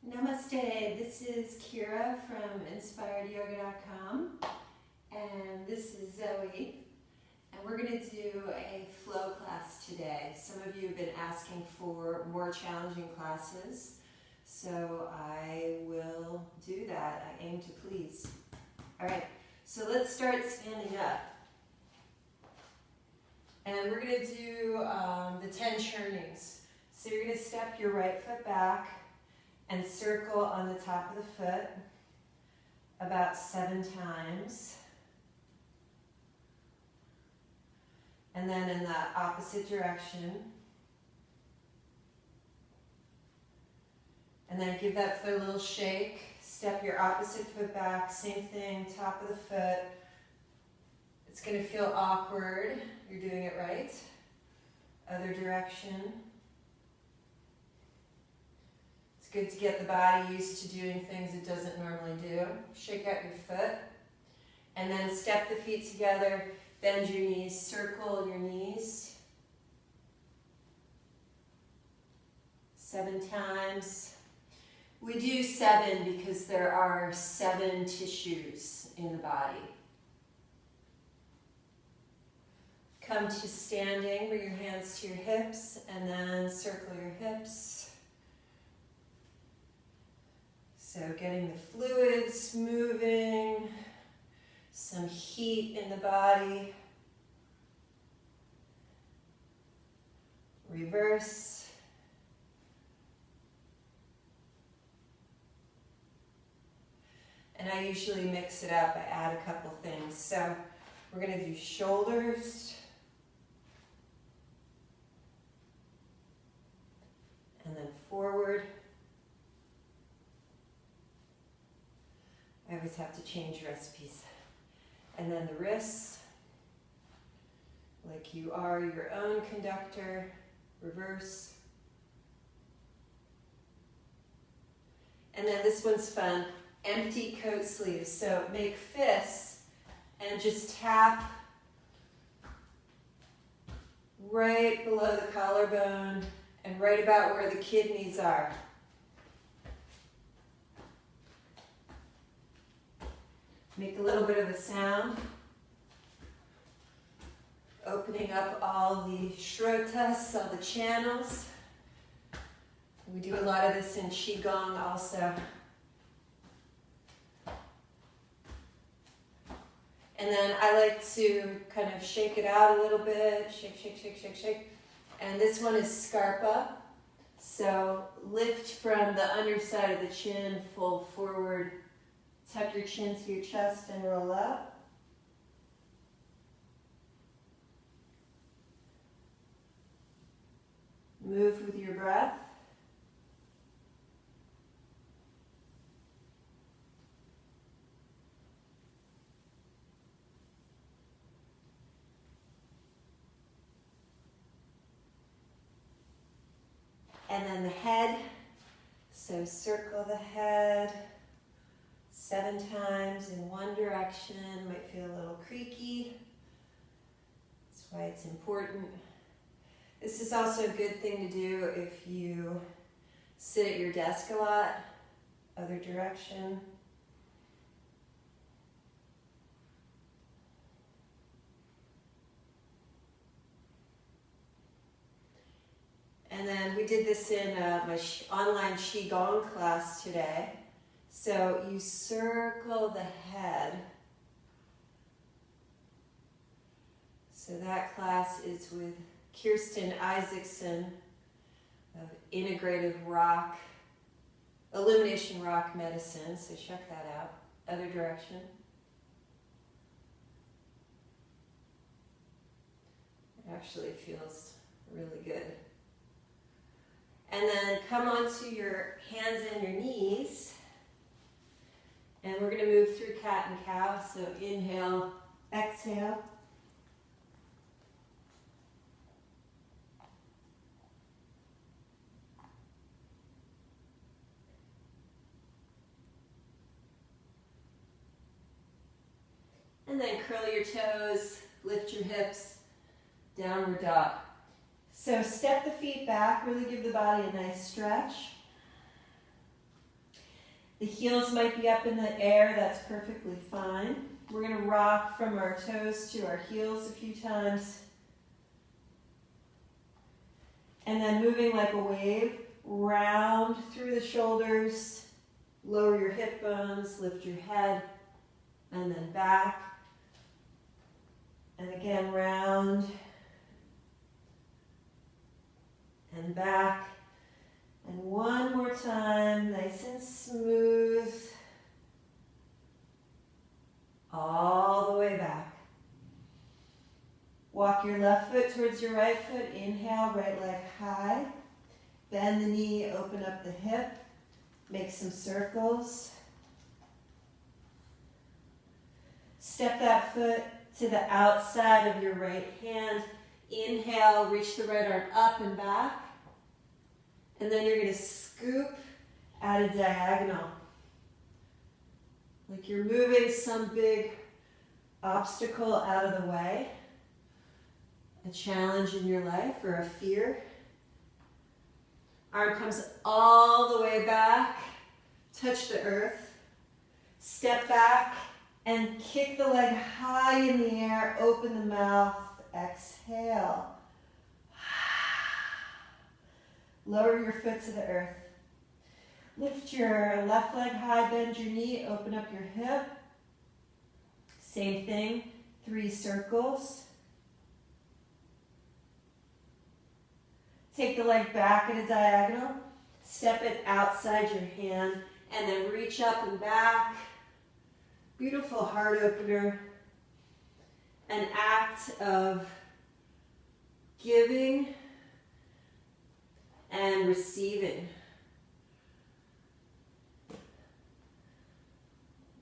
Namaste, this is Kira from InspiredYoga.com, and this is Zoe, and we're going to do a flow class today. Some of you have been asking for more challenging classes, so I will do that. I aim to please. Alright, so let's start standing up. And we're going to do the 10 churnings. So you're going to step your right foot back and circle on the top of the foot about 7 times. And then in the opposite direction. And then give that foot a little shake. Step your opposite foot back, same thing, top of the foot. It's going to feel awkward. You're doing it right. Other direction. It's good to get the body used to doing things it doesn't normally do. Shake out your foot. And then step the feet together. Bend your knees. Circle your knees. 7 times. We do 7 because there are 7 tissues in the body. Come to standing, bring your hands to your hips, and then circle your hips. So getting the fluids moving, some heat in the body. Reverse. And I usually mix it up. I add a couple things. So we're going to do shoulders. And then forward. I always have to change recipes. And then the wrists, like you are your own conductor. Reverse. And then this one's fun. Empty coat sleeves. So make fists and just tap right below the collarbone and right about where the kidneys are. Make a little bit of a sound. Opening up all the shrotas, all the channels. We do a lot of this in Qigong also. And then I like to kind of shake it out a little bit. Shake, shake, shake, shake, shake. And this one is Scarpa. So lift from the underside of the chin, fold forward, tuck your chin to your chest and roll up. Move with your breath. And then the head, so circle the head 7 times in one direction. Might feel a little creaky. That's why it's important. This is also a good thing to do if you sit at your desk a lot. Other direction. And then we did this in my online Qigong class today. So you circle the head. So that class is with Kirsten Isaacson of Integrative Rock, Illumination Rock Medicine. So check that out. Other direction. It actually feels really good. And then come onto your hands and your knees. And we're going to move through cat and cow. So inhale, exhale. And then curl your toes, lift your hips, downward dog. So step the feet back, really give the body a nice stretch. The heels might be up in the air, that's perfectly fine. We're going to rock from our toes to our heels a few times. And then moving like a wave, round through the shoulders, lower your hip bones, lift your head, and then back. And again, round and back. And one more time, nice and smooth. All the way back. Walk your left foot towards your right foot. Inhale, right leg high. Bend the knee, open up the hip. Make some circles. Step that foot to the outside of your right hand. Inhale, reach the right arm up and back. And then you're going to scoop at a diagonal. Like you're moving some big obstacle out of the way. A challenge in your life or a fear. Arm comes all the way back. Touch the earth. Step back and kick the leg high in the air. Open the mouth. Exhale. Lower your foot to the earth. Lift your left leg high, bend your knee, open up your hip. Same thing, 3 circles. Take the leg back at a diagonal. Step it outside your hand and then reach up and back. Beautiful heart opener. An act of giving and receiving.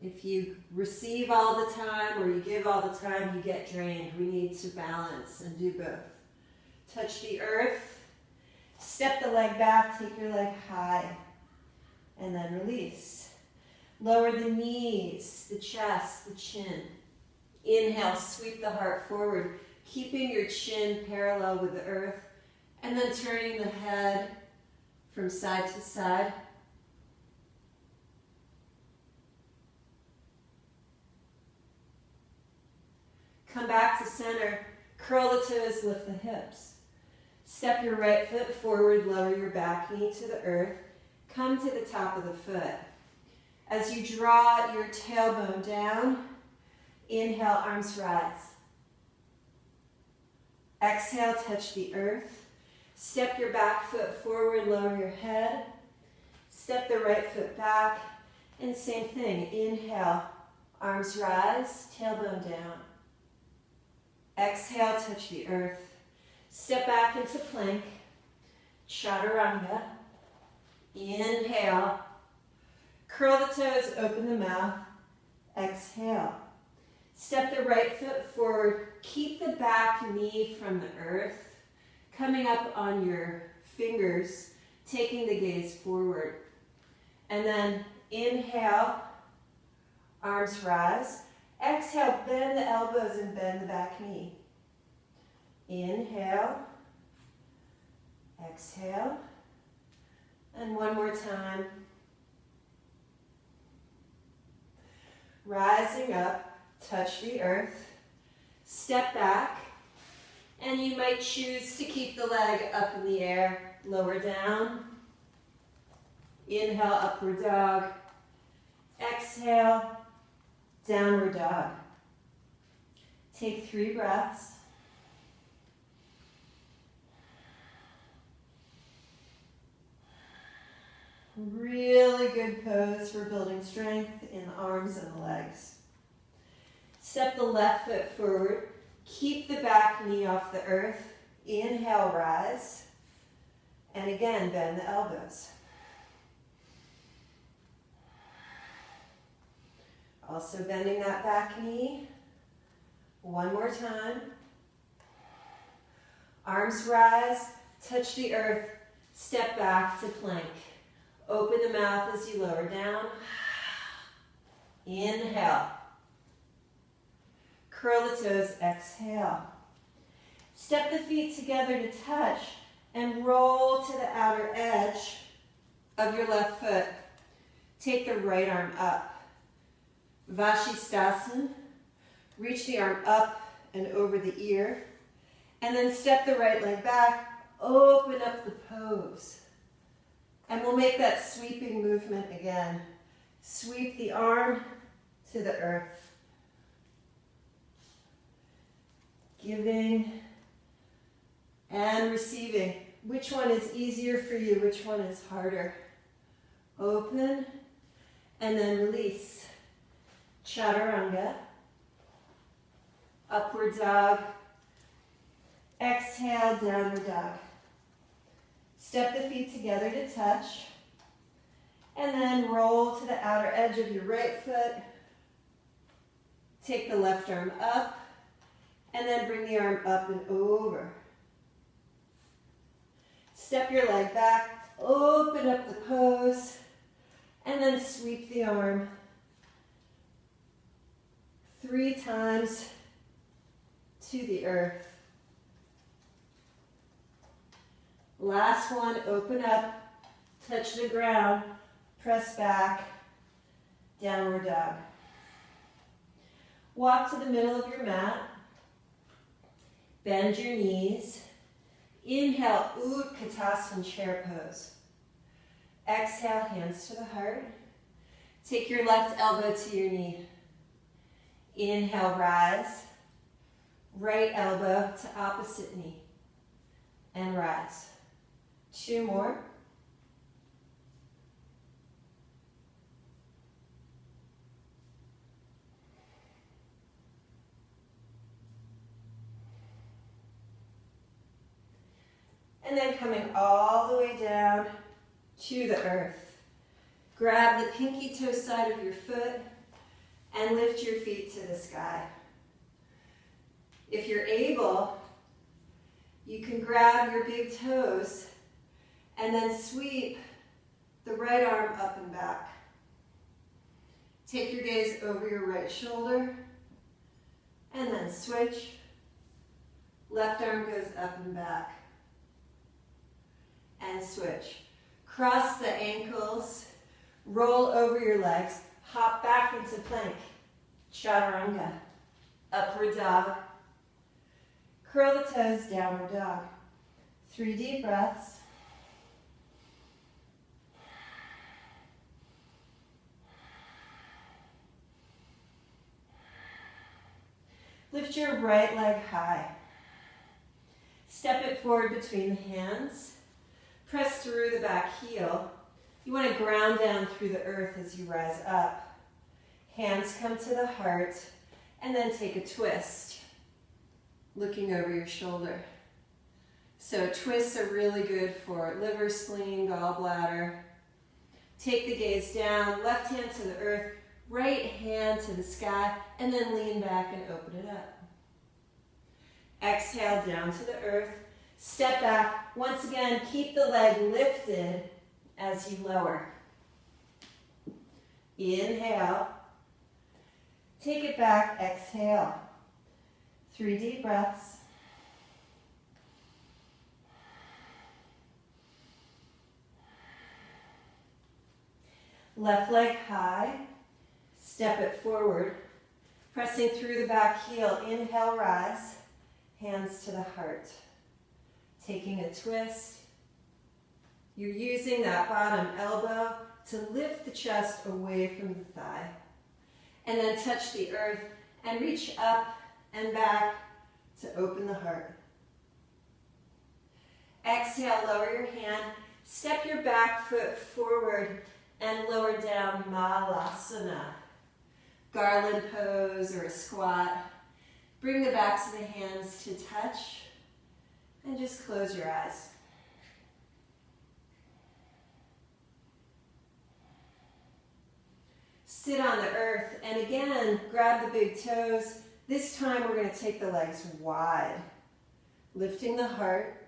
If you receive all the time or you give all the time, you get drained. We need to balance and do both. Touch the earth. Step the leg back, take your leg high, and then release. Lower the knees, the chest, the chin. Inhale, sweep the heart forward, keeping your chin parallel with the earth, and then turning the head from side to side. Come back to center, curl the toes, lift the hips. Step your right foot forward, lower your back knee to the earth. Come to the top of the foot. As you draw your tailbone down, inhale, arms rise. Exhale, touch the earth. Step your back foot forward, lower your head. Step the right foot back, and same thing. Inhale, arms rise, tailbone down. Exhale, touch the earth. Step back into plank, chaturanga. Inhale, curl the toes, open the mouth. Exhale. Step the right foot forward, keep the back knee from the earth, coming up on your fingers, taking the gaze forward. And then inhale, arms rise. Exhale, bend the elbows and bend the back knee. Inhale, exhale, and one more time. Rising up, touch the earth, step back, and you might choose to keep the leg up in the air, lower down. Inhale, upward dog. Exhale, downward dog. Take 3 breaths. Really good pose for building strength in the arms and the legs. Step the left foot forward. Keep the back knee off the earth. Inhale, rise. And again, bend the elbows. Also bending that back knee. One more time. Arms rise, touch the earth, step back to plank. Open the mouth as you lower down. Inhale. Curl the toes, exhale. Step the feet together to touch and roll to the outer edge of your left foot. Take the right arm up. Vashisthasana. Reach the arm up and over the ear. And then step the right leg back. Open up the pose. And we'll make that sweeping movement again. Sweep the arm to the earth. Giving and receiving. Which one is easier for you? Which one is harder? Open and then release. Chaturanga. Upward dog. Exhale, downward dog. Step the feet together to touch. And then roll to the outer edge of your right foot. Take the left arm up. And then bring the arm up and over. Step your leg back. Open up the pose. And then sweep the arm 3 times to the earth. Last one, open up, touch the ground, press back, downward dog. Walk to the middle of your mat. Bend your knees. Inhale, Utkatasana chair pose. Exhale, hands to the heart. Take your left elbow to your knee. Inhale, rise. Right elbow to opposite knee. And rise. 2 more. And then coming all the way down to the earth. Grab the pinky toe side of your foot and lift your feet to the sky. If you're able, you can grab your big toes and then sweep the right arm up and back. Take your gaze over your right shoulder and then switch. Left arm goes up and back. And switch. Cross the ankles, roll over your legs, hop back into plank. Chaturanga, upward dog. Curl the toes, downward dog. 3 deep breaths. Lift your right leg high. Step it forward between the hands. Press through the back heel. You want to ground down through the earth as you rise up. Hands come to the heart, and then take a twist, looking over your shoulder. So twists are really good for liver, spleen, gallbladder. Take the gaze down, left hand to the earth, right hand to the sky, and then lean back and open it up. Exhale down to the earth. Step back. Once again, keep the leg lifted as you lower. Inhale. Take it back. Exhale. 3 deep breaths. Left leg high. Step it forward. Pressing through the back heel. Inhale, rise. Hands to the heart. Taking a twist. You're using that bottom elbow to lift the chest away from the thigh. And then touch the earth and reach up and back to open the heart. Exhale, lower your hand. Step your back foot forward and lower down, Malasana. Garland pose or a squat. Bring the backs of the hands to touch. And just close your eyes. Sit on the earth, and again, grab the big toes. This time we're going to take the legs wide, lifting the heart.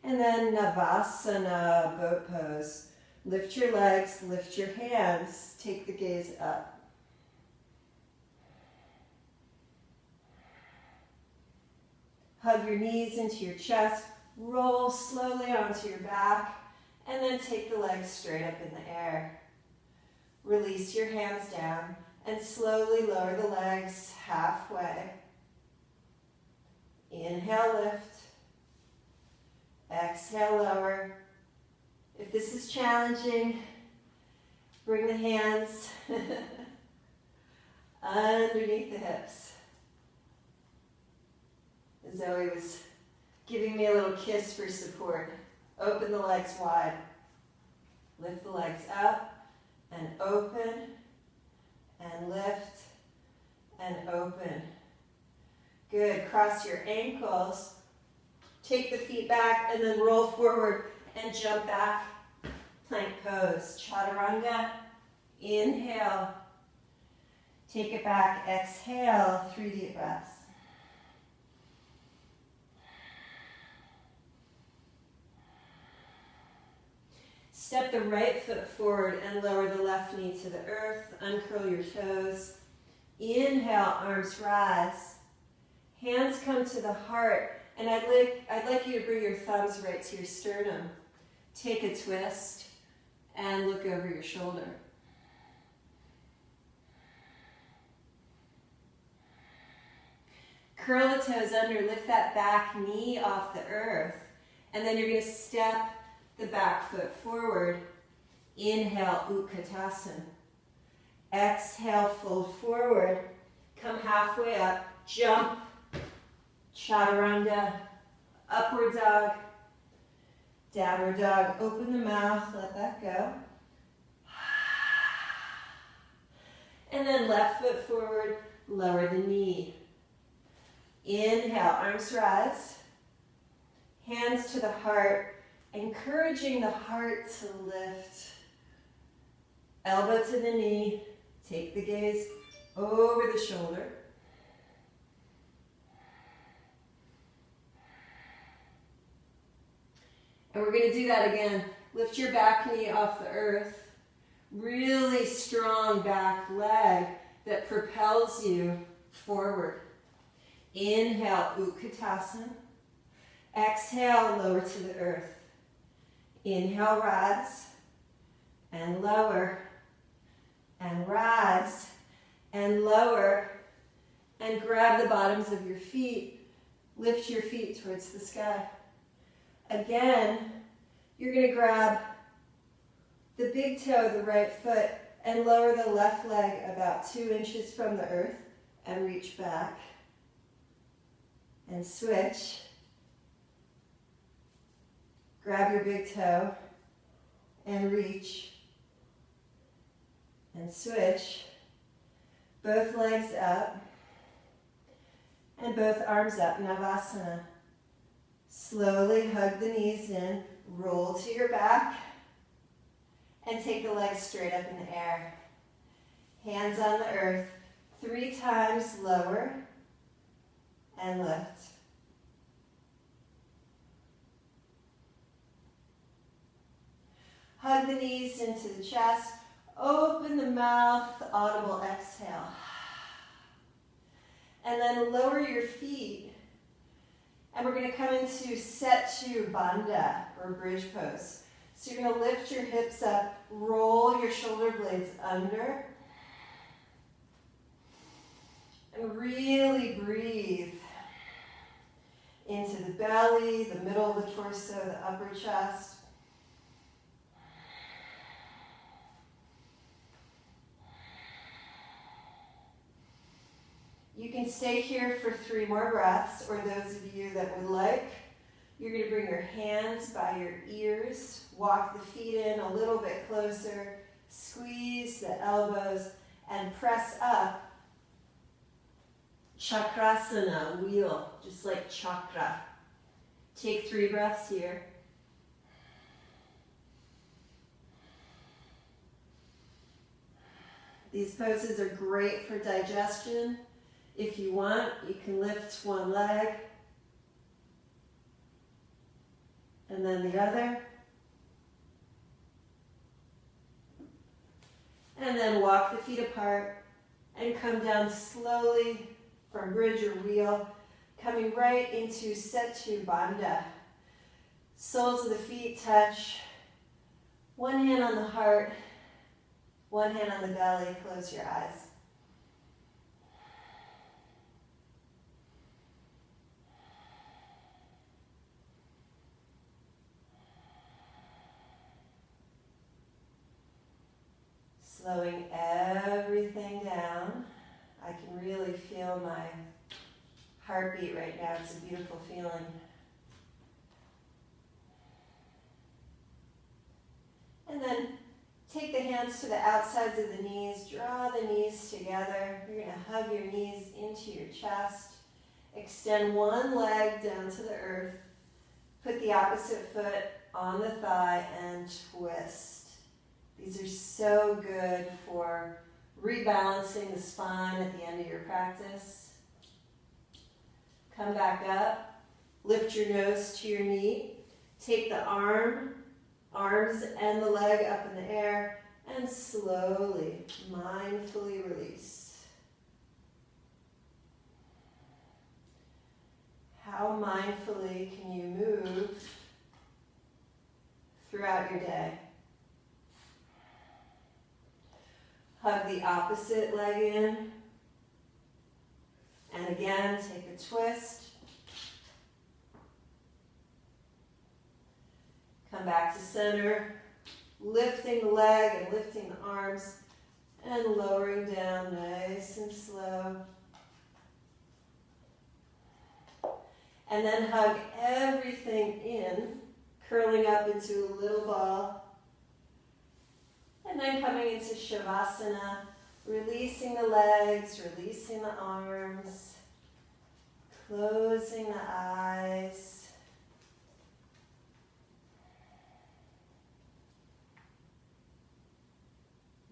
And then Navasana, boat pose. Lift your legs, lift your hands, take the gaze up. Hug your knees into your chest, roll slowly onto your back, and then take the legs straight up in the air. Release your hands down and slowly lower the legs halfway. Inhale, lift. Exhale, lower. If this is challenging, bring the hands underneath the hips. Zoe was giving me a little kiss for support. Open the legs wide. Lift the legs up and open and lift and open. Good. Cross your ankles. Take the feet back and then roll forward and jump back. Plank pose. Chaturanga. Inhale. Take it back. Exhale. 3 deep breaths. Step the right foot forward and lower the left knee to the earth. Uncurl your toes. Inhale, arms rise. Hands come to the heart, and I'd like you to bring your thumbs right to your sternum. Take a twist and look over your shoulder. Curl the toes under, lift that back knee off the earth, and then you're going to step the back foot forward. Inhale, Utkatasana. Exhale, fold forward. Come halfway up, jump, Chaturanga, upward dog, downward dog. Open the mouth, let that go. And then left foot forward, lower the knee. Inhale, arms rise. Hands to the heart, encouraging the heart to lift. Elbow to the knee, take the gaze over the shoulder. And we're going to do that again. Lift your back knee off the earth. Really strong back leg that propels you forward. Inhale, Utkatasana. Exhale, lower to the earth. Inhale, rise, and lower, and rise, and lower, and grab the bottoms of your feet. Lift your feet towards the sky. Again, you're going to grab the big toe of the right foot and lower the left leg about 2 inches from the earth and reach back. And switch. Grab your big toe and reach. And switch. Both legs up and both arms up, Navasana. Slowly hug the knees in, roll to your back, and take the legs straight up in the air. Hands on the earth, 3 times, lower and lift. Hug the knees into the chest, open the mouth, audible exhale. And then lower your feet. And we're going to come into Setu Bandha, or bridge pose. So you're going to lift your hips up, roll your shoulder blades under, and really breathe into the belly, the middle of the torso, the upper chest. You can stay here for 3 more breaths, or those of you that would like, you're going to bring your hands by your ears, walk the feet in a little bit closer, squeeze the elbows, and press up. Chakrasana, wheel, just like chakra. Take 3 breaths here. These poses are great for digestion. If you want, you can lift one leg and then the other. And then walk the feet apart and come down slowly from bridge or wheel, coming right into Setu Bandha. Soles of the feet touch. One hand on the heart, one hand on the belly. Close your eyes. Slowing everything down. I can really feel my heartbeat right now. It's a beautiful feeling. And then take the hands to the outsides of the knees. Draw the knees together. You're going to hug your knees into your chest. Extend one leg down to the earth. Put the opposite foot on the thigh and twist. These are so good for rebalancing the spine at the end of your practice. Come back up. Lift your nose to your knee. Take the arms and the leg up in the air and slowly, mindfully release. How mindfully can you move throughout your day? Hug the opposite leg in. And again, take a twist. Come back to center, lifting the leg and lifting the arms and lowering down nice and slow. And then hug everything in, curling up into a little ball. And then coming into Shavasana, releasing the legs, releasing the arms, closing the eyes.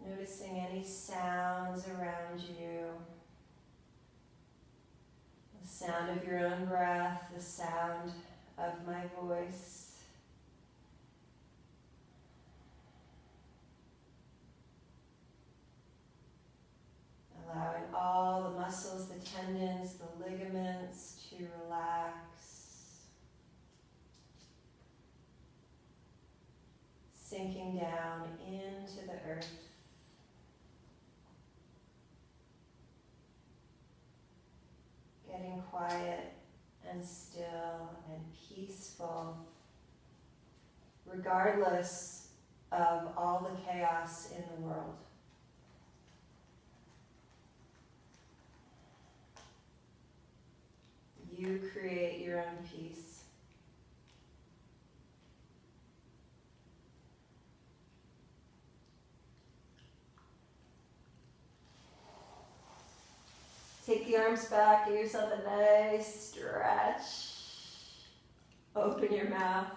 Noticing any sounds around you. The sound of your own breath, the sound of my voice. Allowing all the muscles, the tendons, the ligaments to relax. Sinking down into the earth. Getting quiet and still and peaceful, regardless of all the chaos in the world. You create your own peace. Take the arms back, give yourself a nice stretch. Open your mouth.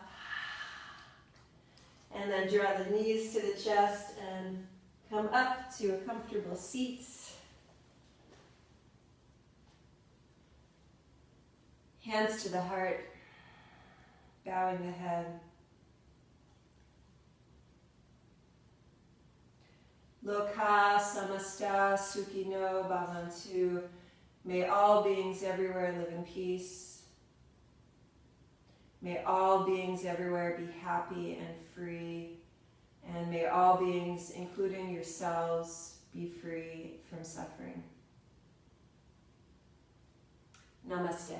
And then draw the knees to the chest and come up to a comfortable seat. Hands to the heart, bowing the head. Loka samasta sukhino bhavantu. May all beings everywhere live in peace. May all beings everywhere be happy and free. And may all beings, including yourselves, be free from suffering. Namaste.